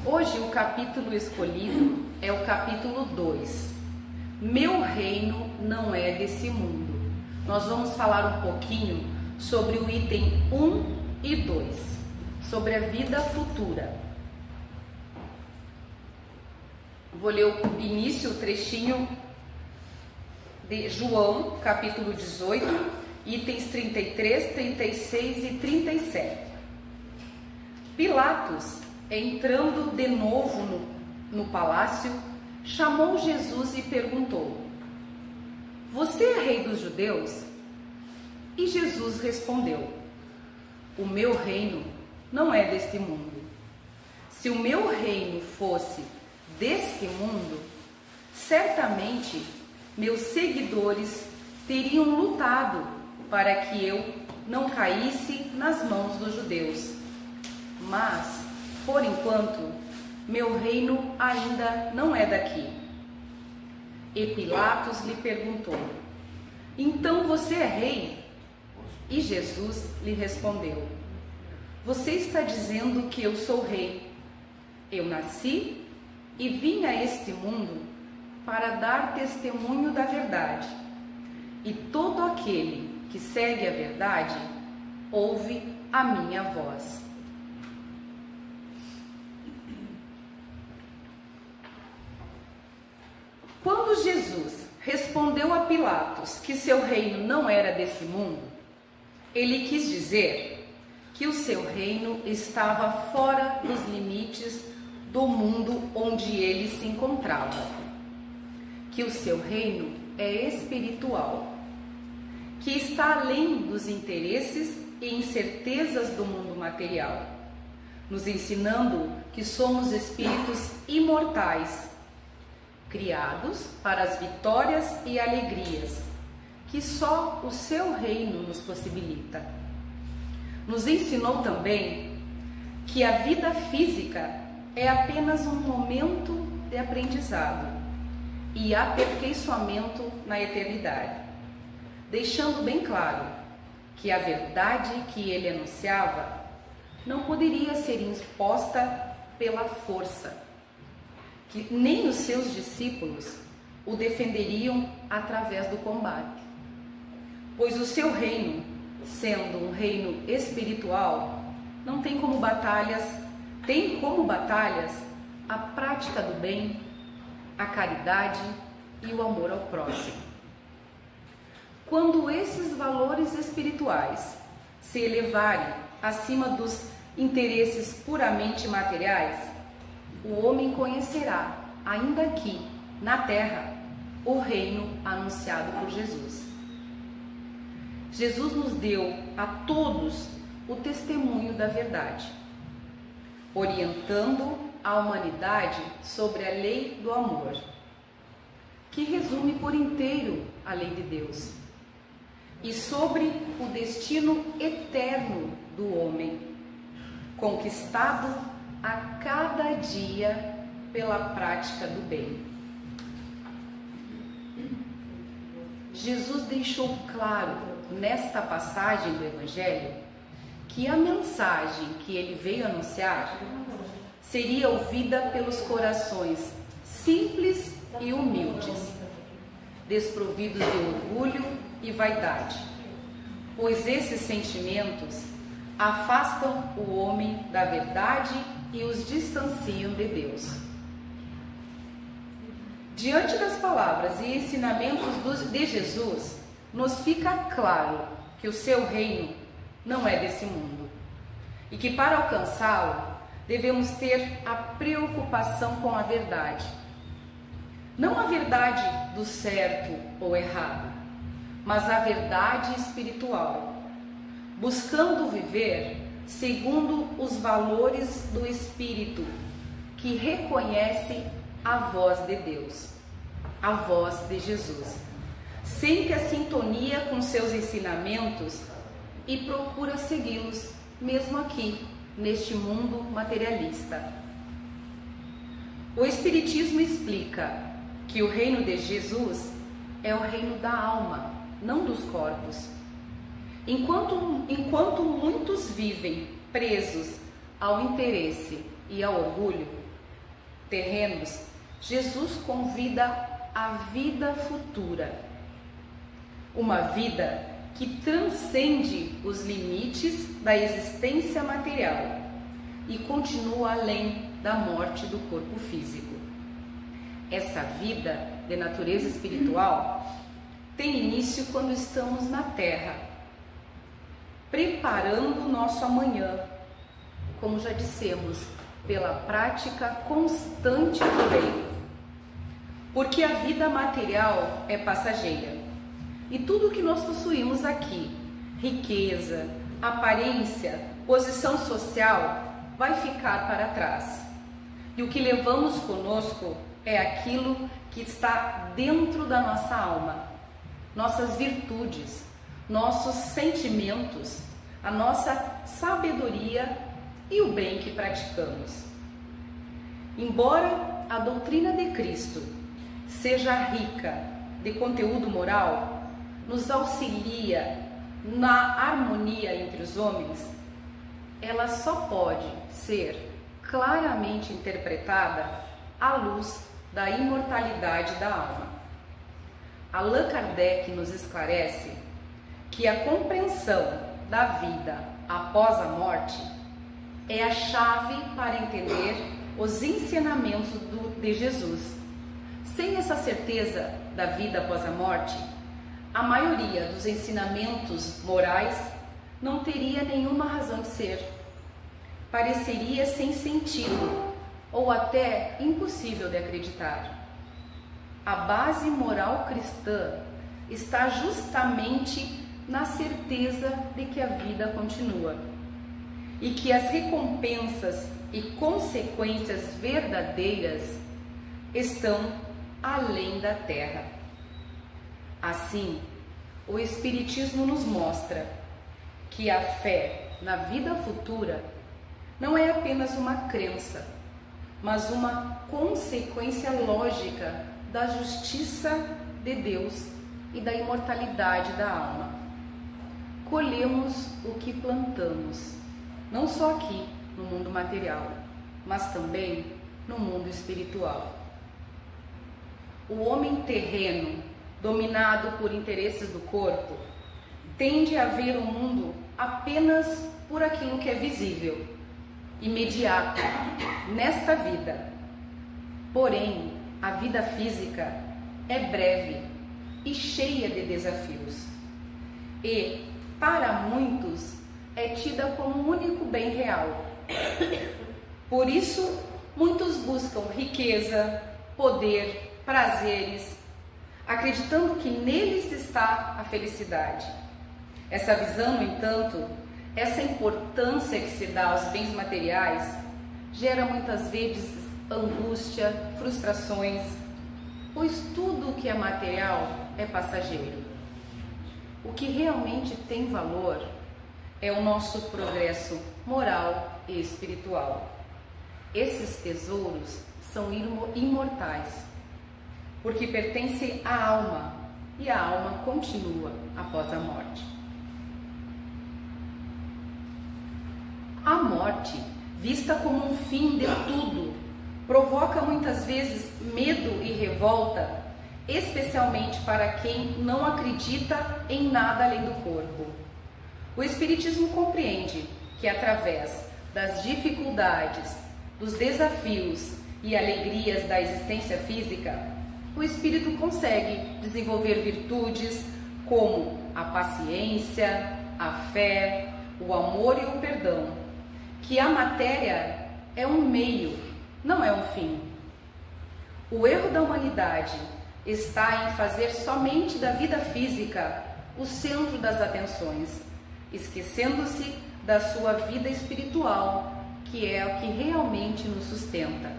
Hoje o capítulo escolhido é o capítulo 2. Meu reino não é desse mundo. Nós vamos falar um pouquinho sobre o item 1 e 2, sobre a vida futura. Vou ler o início, o trechinho de João, capítulo 18, itens 33, 36 e 37. Pilatos, entrando de novo no palácio, chamou Jesus e perguntou: Você é rei dos judeus? E Jesus respondeu: O meu reino não é deste mundo. Se o meu reino fosse deste mundo, certamente meus seguidores teriam lutado para que eu não caísse nas mãos dos judeus. Mas, por enquanto, meu reino ainda não é daqui. E Pilatos lhe perguntou: Então você é rei? E Jesus lhe respondeu: Você está dizendo que eu sou rei. Eu nasci e vim a este mundo para dar testemunho da verdade. E todo aquele que segue a verdade ouve a minha voz. Quando Jesus respondeu a Pilatos que seu reino não era desse mundo, ele quis dizer que o seu reino estava fora dos limites do mundo onde ele se encontrava. Que o seu reino é espiritual, que está além dos interesses e incertezas do mundo material, nos ensinando que somos espíritos imortais, criados para as vitórias e alegrias que só o seu reino nos possibilita. Nos ensinou também que a vida física é apenas um momento de aprendizado e aperfeiçoamento na eternidade, deixando bem claro que a verdade que ele anunciava não poderia ser imposta pela força, que nem os seus discípulos o defenderiam através do combate, pois o seu reino, sendo um reino espiritual, não tem como batalhas a prática do bem, a caridade e o amor ao próximo. Quando esses valores espirituais se elevarem acima dos interesses puramente materiais, o homem conhecerá, ainda aqui, na terra, o reino anunciado por Jesus. Jesus nos deu a todos o testemunho da verdade, orientando a humanidade sobre a lei do amor, que resume por inteiro a lei de Deus, e sobre o destino eterno do homem, conquistado a cada dia pela prática do bem. Jesus deixou claro nesta passagem do Evangelho que a mensagem que ele veio anunciar seria ouvida pelos corações simples e humildes, desprovidos de orgulho e vaidade, pois esses sentimentos afastam o homem da verdade e os distanciam de Deus. Diante das palavras e ensinamentos de Jesus, nos fica claro que o seu reino não é desse mundo e que para alcançá-lo devemos ter a preocupação com a verdade. Não a verdade do certo ou errado, mas a verdade espiritual, buscando viver segundo os valores do Espírito, que reconhece a voz de Deus, a voz de Jesus, sente a sintonia com seus ensinamentos e procura segui-los, mesmo aqui, neste mundo materialista. O Espiritismo explica que o reino de Jesus é o reino da alma, não dos corpos. Enquanto muitos vivem presos ao interesse e ao orgulho, terrenos, Jesus convida a vida futura. Uma vida que transcende os limites da existência material e continua além da morte do corpo físico. Essa vida de natureza espiritual tem início quando estamos na Terra, preparando o nosso amanhã, como já dissemos, pela prática constante do bem. Porque a vida material é passageira e tudo que nós possuímos aqui, riqueza, aparência, posição social, vai ficar para trás. E o que levamos conosco é aquilo que está dentro da nossa alma, nossas virtudes, nossos sentimentos, a nossa sabedoria e o bem que praticamos. Embora a doutrina de Cristo seja rica de conteúdo moral, nos auxilia na harmonia entre os homens, ela só pode ser claramente interpretada à luz da imortalidade da alma. Allan Kardec nos esclarece que a compreensão da vida após a morte é a chave para entender os ensinamentos de Jesus. Sem essa certeza da vida após a morte, a maioria dos ensinamentos morais não teria nenhuma razão de ser. Pareceria sem sentido ou até impossível de acreditar. A base moral cristã está justamente na certeza de que a vida continua e que as recompensas e consequências verdadeiras estão além da terra. Assim, o Espiritismo nos mostra que a fé na vida futura não é apenas uma crença, mas uma consequência lógica da justiça de Deus e da imortalidade da alma. Colhemos o que plantamos, não só aqui no mundo material, mas também no mundo espiritual. O homem terreno, dominado por interesses do corpo, tende a ver o mundo apenas por aquilo que é visível, imediato, nesta vida. Porém, a vida física é breve e cheia de desafios. E, para muitos, é tida como o único bem real. Por isso, muitos buscam riqueza, poder, prazeres, acreditando que neles está a felicidade. Essa visão, no entanto, essa importância que se dá aos bens materiais, gera muitas vezes angústia, frustrações, pois tudo o que é material é passageiro. O que realmente tem valor é o nosso progresso moral e espiritual. Esses tesouros são imortais, porque pertencem à alma, e a alma continua após a morte. A morte, vista como um fim de tudo, provoca muitas vezes medo e revolta, especialmente para quem não acredita em nada além do corpo. O Espiritismo compreende que através das dificuldades, dos desafios e alegrias da existência física, o espírito consegue desenvolver virtudes como a paciência, a fé, o amor e o perdão, que a matéria é um meio, não é um fim. O erro da humanidade está em fazer somente da vida física o centro das atenções, esquecendo-se da sua vida espiritual, que é o que realmente nos sustenta.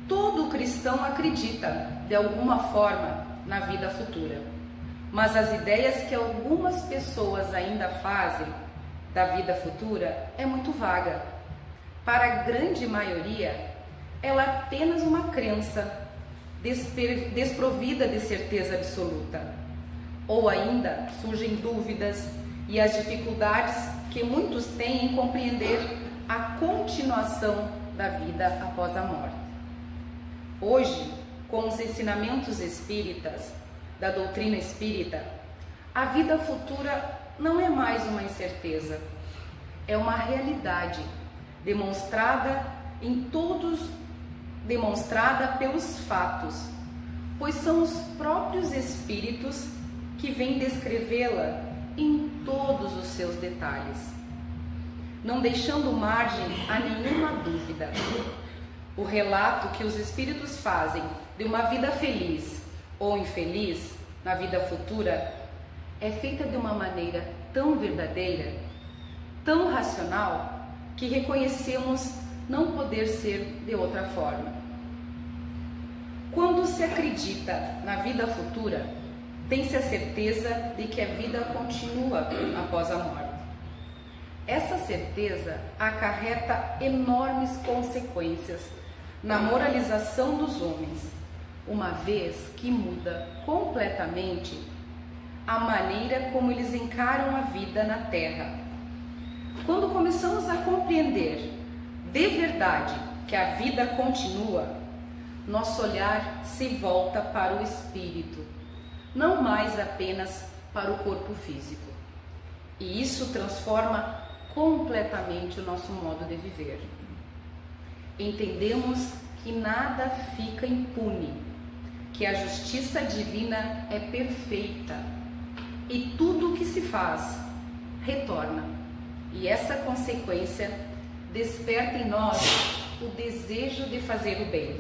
Todo cristão acredita, de alguma forma, na vida futura, mas as ideias que algumas pessoas ainda fazem da vida futura é muito vaga. Para a grande maioria, ela é apenas uma crença desprovida de certeza absoluta. Ou ainda surgem dúvidas e as dificuldades que muitos têm em compreender a continuação da vida após a morte. Hoje, com os ensinamentos espíritas, da doutrina espírita, a vida futura não é mais uma incerteza, é uma realidade demonstrada pelos fatos, pois são os próprios espíritos que vêm descrevê-la em todos os seus detalhes, não deixando margem a nenhuma dúvida. O relato que os espíritos fazem de uma vida feliz ou infeliz na vida futura é feita de uma maneira tão verdadeira, tão racional, que reconhecemos não poder ser de outra forma. Quando se acredita na vida futura, tem-se a certeza de que a vida continua após a morte. Essa certeza acarreta enormes consequências na moralização dos homens, uma vez que muda completamente a maneira como eles encaram a vida na Terra. Quando começamos a compreender de verdade que a vida continua, nosso olhar se volta para o espírito, não mais apenas para o corpo físico. E isso transforma completamente o nosso modo de viver. Entendemos que nada fica impune, que a justiça divina é perfeita e tudo o que se faz retorna. E essa consequência desperta em nós o desejo de fazer o bem,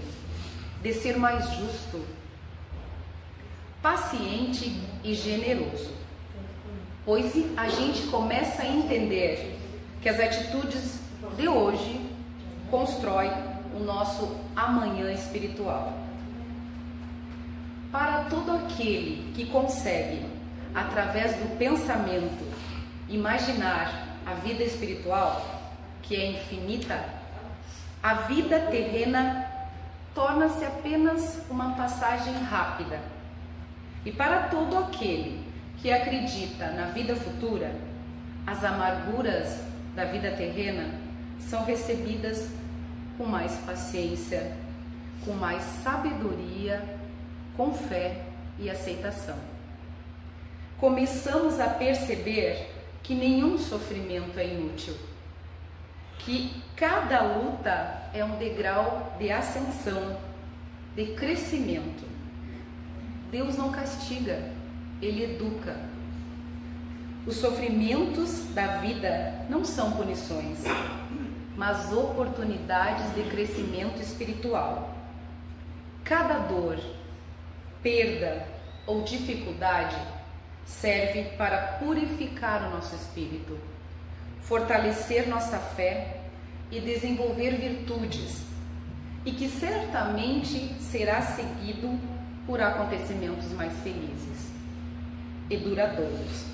de ser mais justo, paciente e generoso, pois a gente começa a entender que as atitudes de hoje constroem o nosso amanhã espiritual. Para todo aquele que consegue, através do pensamento, imaginar a vida espiritual, que é infinita, a vida terrena torna-se apenas uma passagem rápida. E para todo aquele que acredita na vida futura, as amarguras da vida terrena são recebidas com mais paciência, com mais sabedoria, com fé e aceitação. Começamos a perceber que nenhum sofrimento é inútil, que cada luta é um degrau de ascensão, de crescimento. Deus não castiga, Ele educa. Os sofrimentos da vida não são punições, mas oportunidades de crescimento espiritual. Cada dor, perda ou dificuldade serve para purificar o nosso espírito, fortalecer nossa fé e desenvolver virtudes, e que certamente será seguido por acontecimentos mais felizes e duradouros,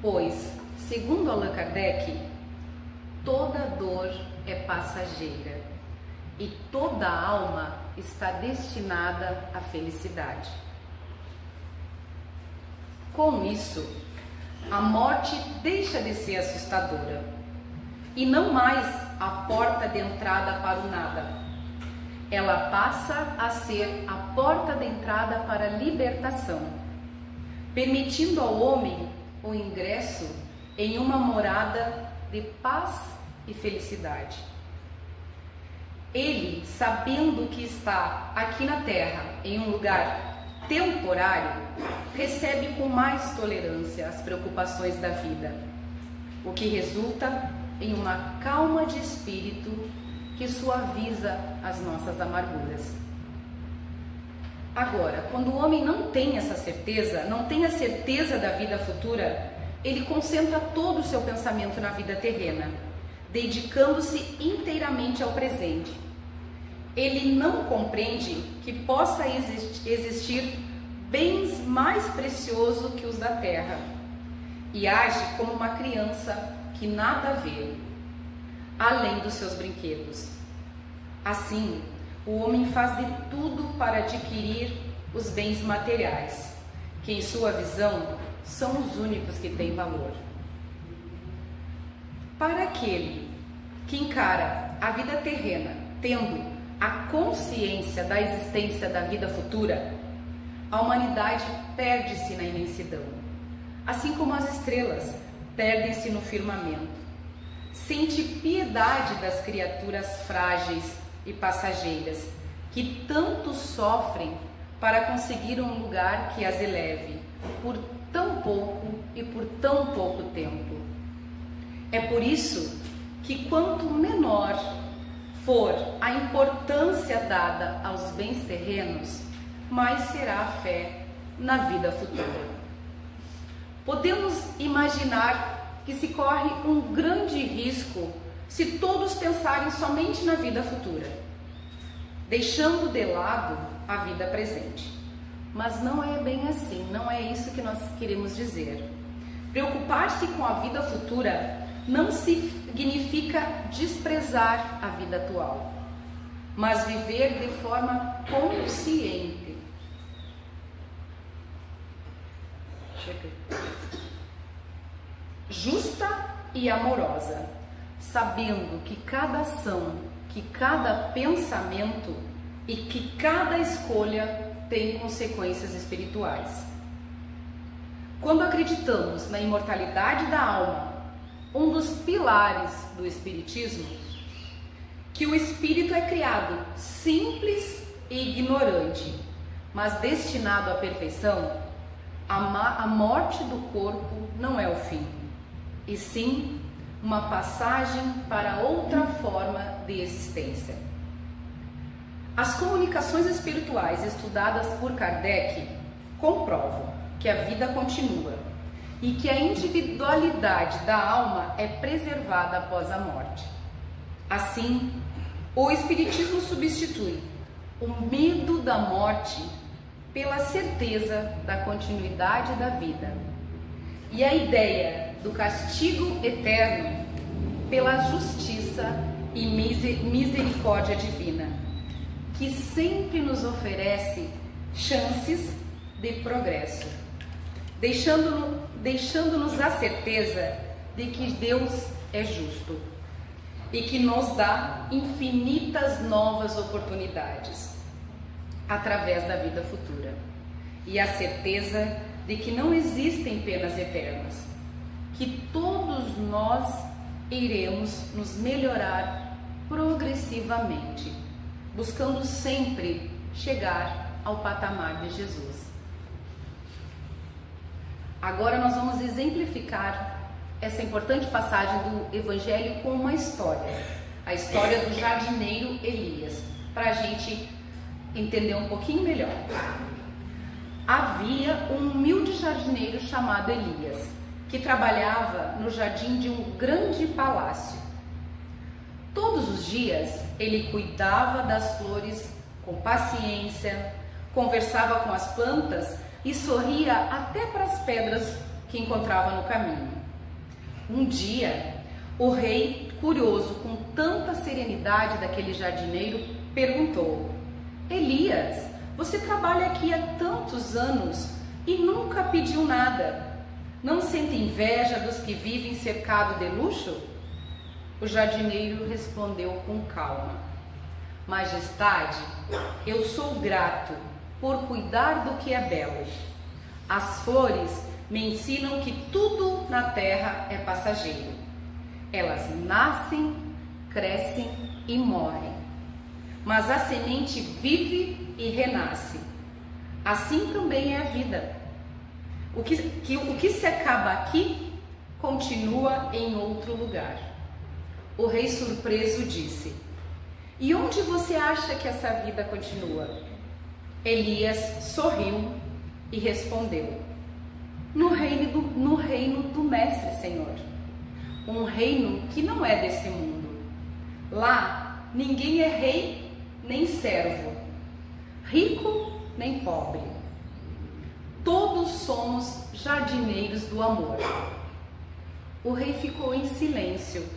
pois, segundo Allan Kardec, toda dor é passageira e toda alma está destinada à felicidade. Com isso, a morte deixa de ser assustadora e não mais a porta de entrada para o nada. Ela passa a ser a porta de entrada para a libertação, permitindo ao homem o ingresso em uma morada de paz e felicidade. Ele, sabendo que está aqui na Terra, em um lugar temporário, recebe com mais tolerância as preocupações da vida, o que resulta em uma calma de espírito que suaviza as nossas amarguras. Agora, quando o homem não tem essa certeza, não tem a certeza da vida futura, ele concentra todo o seu pensamento na vida terrena, dedicando-se inteiramente ao presente. Ele não compreende que possa existir bens mais preciosos que os da terra e age como uma criança que nada vê, além dos seus brinquedos. Assim, o homem faz de tudo para adquirir os bens materiais, que em sua visão são os únicos que têm valor. Para aquele que encara a vida terrena tendo a consciência da existência da vida futura, a humanidade perde-se na imensidão, assim como as estrelas perdem-se no firmamento. Sente piedade das criaturas frágeis e passageiras que tanto sofrem para conseguir um lugar que as eleve por tão pouco e por tão pouco tempo. É por isso que quanto menor for a importância dada aos bens terrenos, mais será a fé na vida futura. Podemos imaginar que se corre um grande risco se todos pensarem somente na vida futura, deixando de lado a vida presente. Mas não é bem assim, não é isso que nós queremos dizer. Preocupar-se com a vida futura não significa desprezar a vida atual, mas viver de forma consciente. Justa e amorosa, sabendo que cada ação, que cada pensamento e que cada escolha tem consequências espirituais. Quando acreditamos na imortalidade da alma, um dos pilares do espiritismo, que o espírito é criado simples e ignorante, mas destinado à perfeição, a morte do corpo não é o fim, e sim uma passagem para outra forma de existência. As comunicações espirituais estudadas por Kardec comprovam que a vida continua e que a individualidade da alma é preservada após a morte. Assim, o Espiritismo substitui o medo da morte pela certeza da continuidade da vida e a ideia do castigo eterno pela justiça e misericórdia divina, que sempre nos oferece chances de progresso, deixando-nos a certeza de que Deus é justo e que nos dá infinitas novas oportunidades através da vida futura, e a certeza de que não existem penas eternas, que todos nós iremos nos melhorar progressivamente, buscando sempre chegar ao patamar de Jesus. Agora nós vamos exemplificar essa importante passagem do Evangelho com uma história, a história do jardineiro Elias, para a gente entender um pouquinho melhor. Havia um humilde jardineiro chamado Elias, que trabalhava no jardim de um grande palácio. Todos os dias ele cuidava das flores com paciência, conversava com as plantas e sorria até para as pedras que encontrava no caminho. Um dia, o rei, curioso com tanta serenidade daquele jardineiro, perguntou: Elias, você trabalha aqui há tantos anos e nunca pediu nada. Não sente inveja dos que vivem cercado de luxo? O jardineiro respondeu com calma: Majestade, eu sou grato por cuidar do que é belo. As flores me ensinam que tudo na terra é passageiro. Elas nascem, crescem e morrem, mas a semente vive e renasce. Assim também é a vida. O que se acaba aqui, continua em outro lugar. O rei surpreso disse: E onde você acha que essa vida continua? Elias sorriu e respondeu: No reino do Mestre, Senhor. Um reino que não é desse mundo. Lá ninguém é rei nem servo, rico nem pobre. Todos somos jardineiros do amor. O rei ficou em silêncio,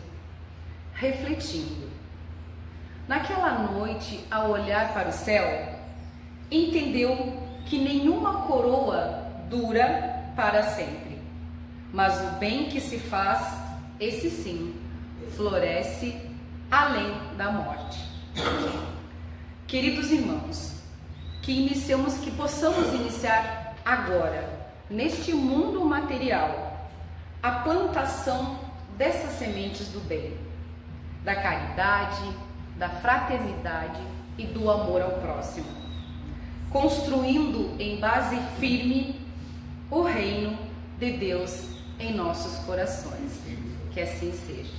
refletindo. Naquela noite, ao olhar para o céu, entendeu que nenhuma coroa dura para sempre, mas o bem que se faz, esse sim, floresce além da morte. Queridos irmãos, que possamos iniciar agora, neste mundo material, a plantação dessas sementes do bem, da caridade, da fraternidade e do amor ao próximo, construindo em base firme o reino de Deus em nossos corações. Que assim seja.